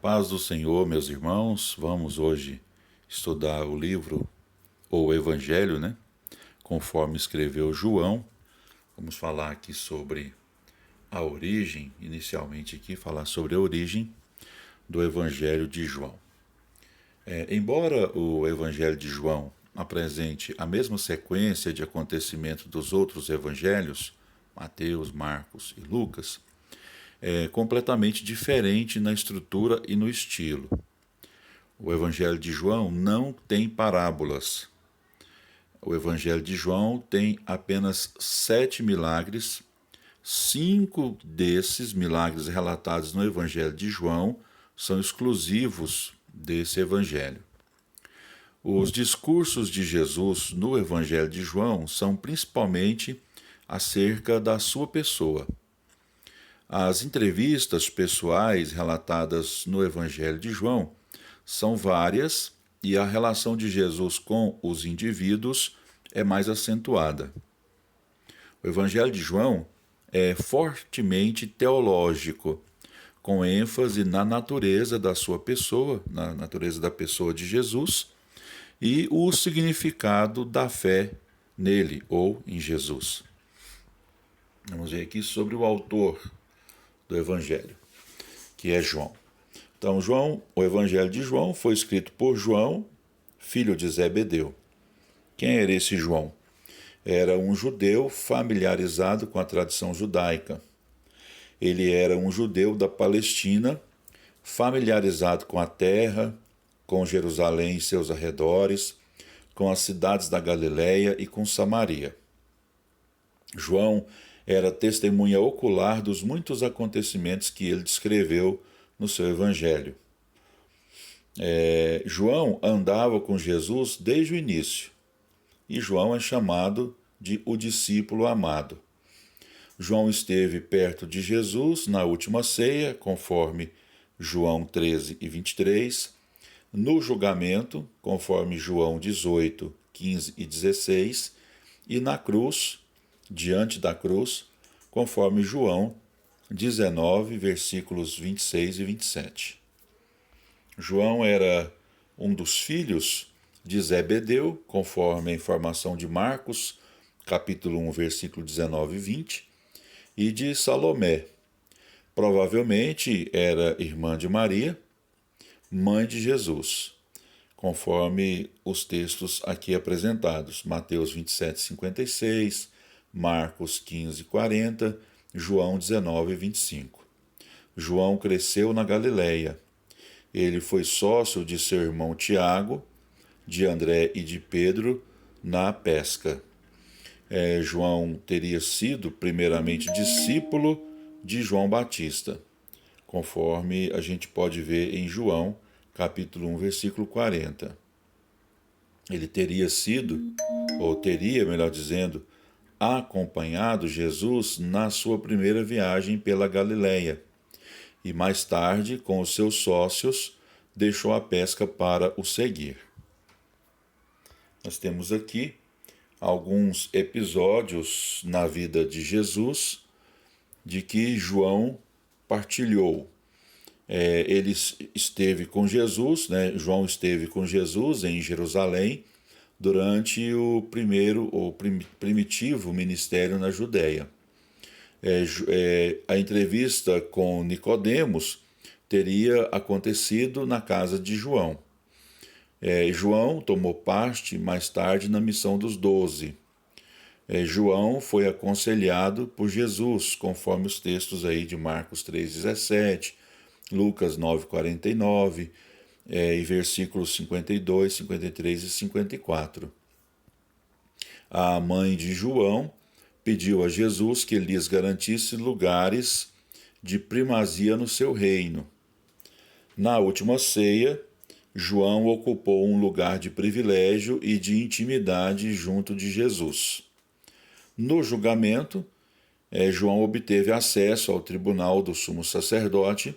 Paz do Senhor, meus irmãos. Vamos hoje estudar o livro, ou o Evangelho, conforme escreveu João. Vamos falar aqui sobre a origem, inicialmente aqui, falar sobre a origem do Evangelho de João. Embora o Evangelho de João apresente a mesma sequência de acontecimentos dos outros evangelhos, Mateus, Marcos e Lucas, é completamente diferente na estrutura e no estilo. O Evangelho de João não tem parábolas. O Evangelho de João tem apenas 7 milagres. 5 desses milagres relatados no Evangelho de João são exclusivos desse Evangelho. Os discursos de Jesus no Evangelho de João são principalmente acerca da sua pessoa. As entrevistas pessoais relatadas no Evangelho de João são várias e a relação de Jesus com os indivíduos é mais acentuada. O Evangelho de João é fortemente teológico, com ênfase na natureza da sua pessoa, na natureza da pessoa de Jesus e o significado da fé nele ou em Jesus. Vamos ver aqui sobre o autor do Evangelho, que é João. Então, o Evangelho de João foi escrito por João, filho de Zebedeu. Quem era esse João? Era um judeu familiarizado com a tradição judaica. Ele era um judeu da Palestina, familiarizado com a terra, com Jerusalém e seus arredores, com as cidades da Galileia e com Samaria. João era testemunha ocular dos muitos acontecimentos que ele descreveu no seu Evangelho. João andava com Jesus desde o início, e João é chamado de o discípulo amado. João esteve perto de Jesus na última ceia, conforme João 13 e 23, no julgamento, conforme João 18, 15 e 16, e na cruz, diante da cruz, conforme João 19, versículos 26 e 27. João era um dos filhos de Zebedeu, conforme a informação de Marcos, capítulo 1, versículo 19 e 20, e de Salomé. Provavelmente era irmã de Maria, mãe de Jesus, conforme os textos aqui apresentados, Mateus 27, 56, Marcos 15, 40, João 19, 25. João cresceu na Galileia. Ele foi sócio de seu irmão Tiago, de André e de Pedro, na pesca. João teria sido primeiramente discípulo de João Batista, conforme a gente pode ver em João, capítulo 1, versículo 40. Ele teria sido, ou teria, melhor dizendo, acompanhado Jesus na sua primeira viagem pela Galileia, e mais tarde, com os seus sócios, deixou a pesca para o seguir. Nós temos aqui alguns episódios na vida de Jesus de que João partilhou. Ele esteve com Jesus, João esteve com Jesus em Jerusalém durante o primeiro ou primitivo ministério na Judéia. A entrevista com Nicodemos teria acontecido na casa de João. João tomou parte mais tarde na missão dos 12. João foi aconselhado por Jesus, conforme os textos aí de Marcos 3,17, Lucas 9,49, e versículos 52, 53 e 54. A mãe de João pediu a Jesus que lhes garantisse lugares de primazia no seu reino. Na última ceia, João ocupou um lugar de privilégio e de intimidade junto de Jesus. No julgamento, João obteve acesso ao tribunal do sumo sacerdote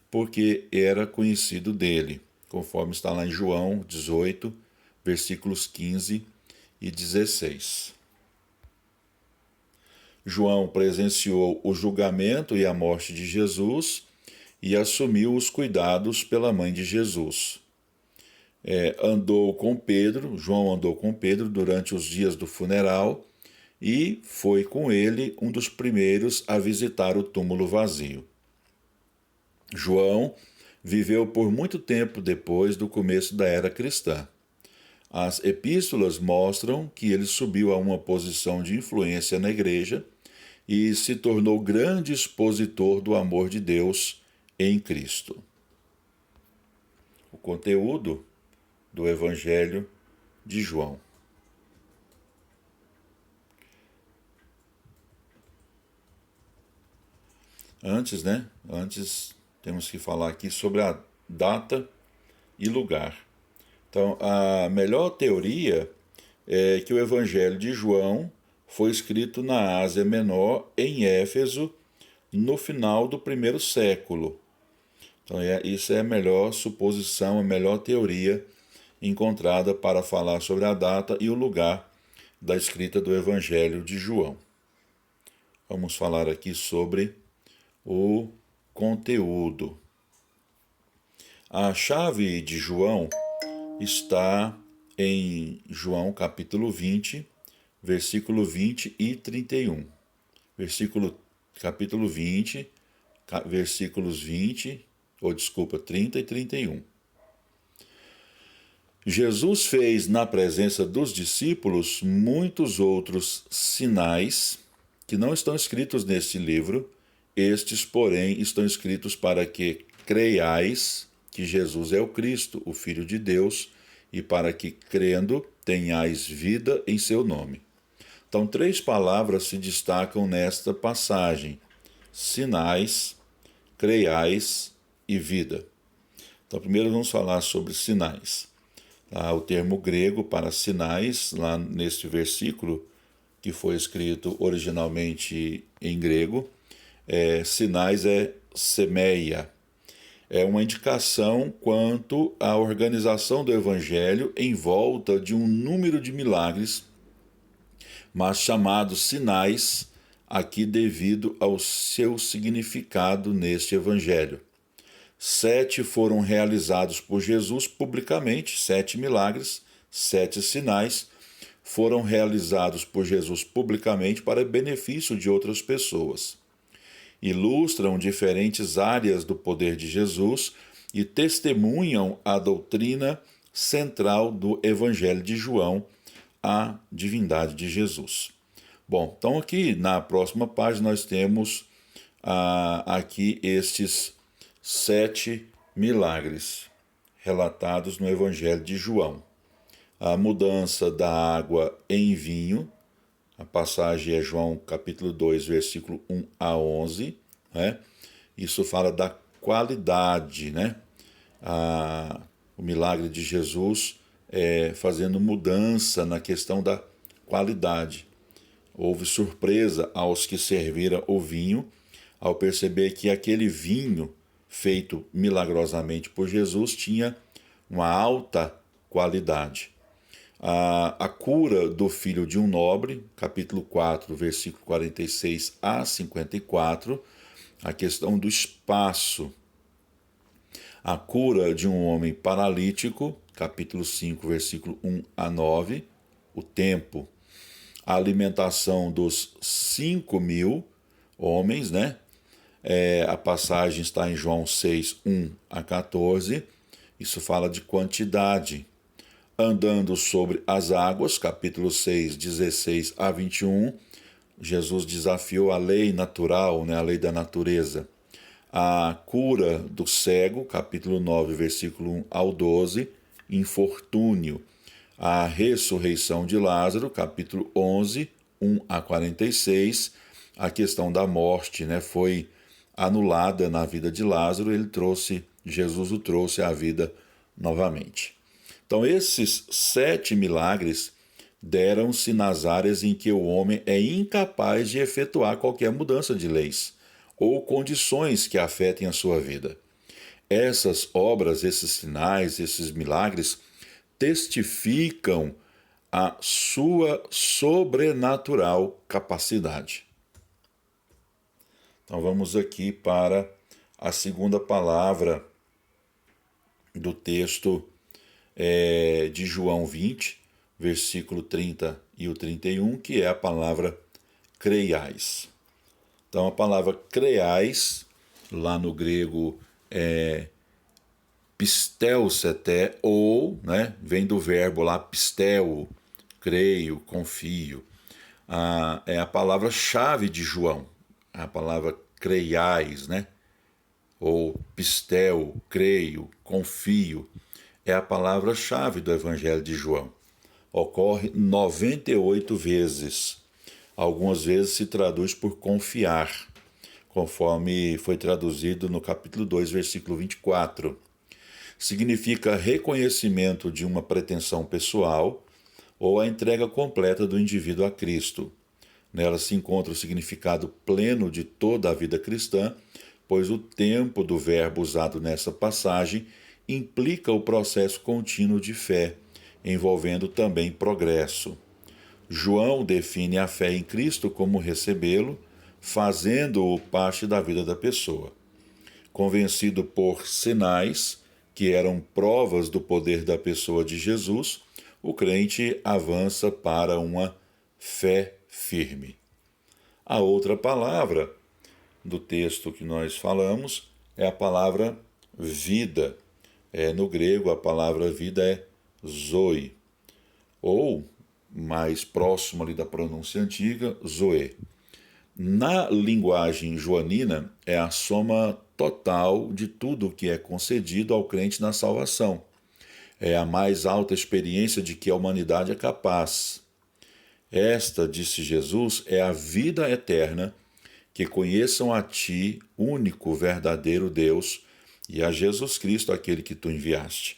porque era conhecido dele, conforme está lá em João 18, versículos 15 e 16. João presenciou o julgamento e a morte de Jesus e assumiu os cuidados pela mãe de Jesus. João andou com Pedro durante os dias do funeral e foi com ele um dos primeiros a visitar o túmulo vazio. João viveu por muito tempo depois do começo da era cristã. As epístolas mostram que ele subiu a uma posição de influência na igreja e se tornou grande expositor do amor de Deus em Cristo. O conteúdo do Evangelho de João. Antes temos que falar aqui sobre a data e lugar. Então, a melhor teoria é que o Evangelho de João foi escrito na Ásia Menor, em Éfeso, no final do primeiro século. Então, isso é a melhor suposição, a melhor teoria encontrada para falar sobre a data e o lugar da escrita do Evangelho de João. Vamos falar aqui sobre o conteúdo. A chave de João está em João capítulo 20, versículo 20 e 31. Capítulo 20, versículos 30 e 31. Jesus fez na presença dos discípulos muitos outros sinais que não estão escritos neste livro. Estes, porém, estão escritos para que creiais que Jesus é o Cristo, o Filho de Deus, e para que, crendo, tenhais vida em seu nome. Então, 3 palavras se destacam nesta passagem: sinais, creiais e vida. Então, primeiro vamos falar sobre sinais. O termo grego para sinais, lá neste versículo, que foi escrito originalmente em grego, sinais é semeia. É uma indicação quanto à organização do Evangelho em volta de um número de milagres, mas chamados sinais aqui devido ao seu significado neste Evangelho. 7 foram realizados por Jesus publicamente, 7 milagres, 7 sinais foram realizados por Jesus publicamente para benefício de outras pessoas. Ilustram diferentes áreas do poder de Jesus e testemunham a doutrina central do Evangelho de João, a divindade de Jesus. Bom, então aqui na próxima página nós temos aqui estes 7 milagres relatados no Evangelho de João. A mudança da água em vinho, a passagem é João capítulo 2, versículo 1 a 11. Isso fala da qualidade, o milagre de Jesus fazendo mudança na questão da qualidade. Houve surpresa aos que serviram o vinho, ao perceber que aquele vinho feito milagrosamente por Jesus tinha uma alta qualidade. A cura do filho de um nobre, capítulo 4, versículo 46 a 54, a questão do espaço. A cura de um homem paralítico, capítulo 5, versículo 1 a 9, o tempo. A alimentação dos 5.000 homens, a passagem está em João 6, 1 a 14, isso fala de quantidade. Andando sobre as águas, capítulo 6, 16 a 21, Jesus desafiou a lei natural, a lei da natureza. A cura do cego, capítulo 9, versículo 1 ao 12, infortúnio. A ressurreição de Lázaro, capítulo 11, 1 a 46, a questão da morte, foi anulada na vida de Lázaro, Jesus o trouxe à vida novamente. Então, esses 7 milagres deram-se nas áreas em que o homem é incapaz de efetuar qualquer mudança de leis ou condições que afetem a sua vida. Essas obras, esses sinais, esses milagres testificam a sua sobrenatural capacidade. Então, vamos aqui para a segunda palavra do texto de João 20, versículo 30 e o 31, que é a palavra creiais. Então, a palavra creiais, lá no grego, é pisteusete, ou, né, vem do verbo lá pisteu, creio, confio. É a palavra-chave de João, a palavra creiais, né? Ou pistel, creio, confio, é a palavra-chave do Evangelho de João. Ocorre 98 vezes. Algumas vezes se traduz por confiar, conforme foi traduzido no capítulo 2, versículo 24. Significa reconhecimento de uma pretensão pessoal ou a entrega completa do indivíduo a Cristo. Nela se encontra o significado pleno de toda a vida cristã, pois o tempo do verbo usado nessa passagem implica o processo contínuo de fé, envolvendo também progresso. João define a fé em Cristo como recebê-lo, fazendo-o parte da vida da pessoa. Convencido por sinais, que eram provas do poder da pessoa de Jesus, o crente avança para uma fé firme. A outra palavra do texto que nós falamos é a palavra vida. No grego, a palavra vida é zoe, ou, mais próximo ali da pronúncia antiga, zoe. Na linguagem joanina, é a soma total de tudo o que é concedido ao crente na salvação. É a mais alta experiência de que a humanidade é capaz. Esta, disse Jesus, é a vida eterna, que conheçam a Ti, único verdadeiro Deus, e a Jesus Cristo, aquele que Tu enviaste.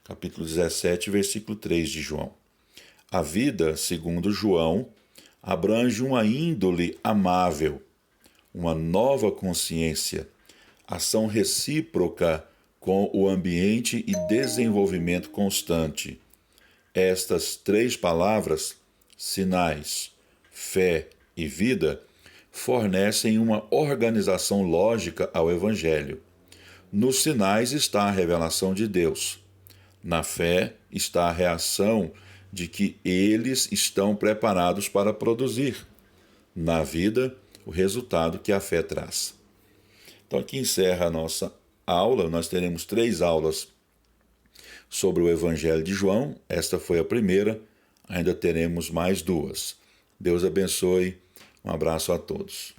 Capítulo 17, versículo 3 de João. A vida, segundo João, abrange uma índole amável, uma nova consciência, ação recíproca com o ambiente e desenvolvimento constante. Estas três palavras, sinais, fé e vida, fornecem uma organização lógica ao Evangelho. Nos sinais está a revelação de Deus. Na fé está a reação de que eles estão preparados para produzir. Na vida, o resultado que a fé traz. Então aqui encerra a nossa aula. Nós teremos 3 aulas sobre o Evangelho de João. Esta foi a primeira, ainda teremos mais 2. Deus abençoe. Um abraço a todos.